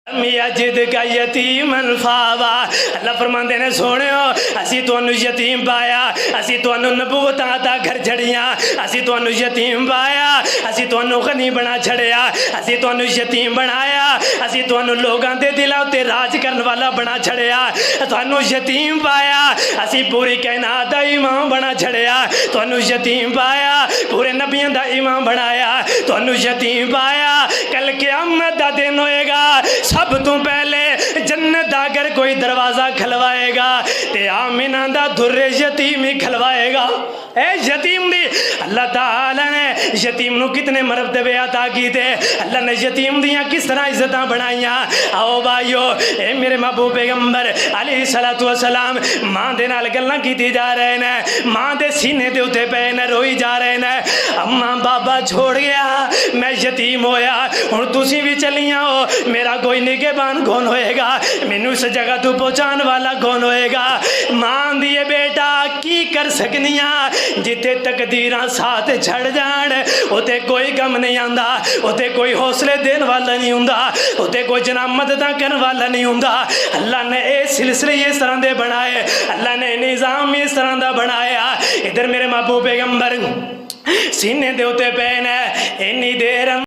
मियाँ जिद का यतीमन फावा। अल्लाह फरमांदे ने सोहणियो असी तुहानू यतीम पाया, असी तुहानू नबूवतां दा घर छड़ियां, असी तुहानू यतीम पाया, असी तुहानू गनी बना छड़िया, असी तुहानू यतीम बनाया, असी तुहानू लोगां दे दिलां उत्ते राज करन वाला बना छड़िया, तुहानू यतीम पाया, असी पूरी कायनात दा इमाम बना छड़िया, तुहानू यतीम पाया, पूरे नबियां दा इमाम बनाया, तुहानू यतीम पाया। कल क़यामत दा दिन होएगा, सब तो पहले जन्नत दा अगर कोई दरवाजा खलवाएगा ते आमिना दा दुर्रे यतीम ही खलवाएगा। ए यतीम दी अल्लाह ताला ने यतीम नू कितने मरतबे अता कीते, अल्लाह ने यतीम दियां किस तरह इज्जत बनाइया। आओ भाइयो, ए मेरे महबूब पैगंबर अलैहिस्सलातु वस्सलाम मां दे नाल गल्लां कीती जा रहे ने, मां दे सीने दे उत्ते पे ने रोई जा रहे ने, अम्मा बाबा छोड़ गया, मैं यतीम होया, हुण तुसी भी चलियां हो, मेरा कोई निगहबान कौन होएगा, मैनू इस जगह तू पहुंचाने वाला कौन होएगा। मां दी बेटा की कर सकनिया, जिथे तकदीरां साथ छड़ जान उते कोई गम नहीं आंदा, उते कोई हौसले देन वाला नहीं हुंदा, उते कोई जना मददां करन वाला नहीं हुंदा। अल्लाह ने ये सिलसिले इस तरह दे बनाए, अल्लाह ने निज़ाम इस तरह दा बनाया। इधर मेरे महबूब पैगंबर सीने दे उते पे ने इन्नी देर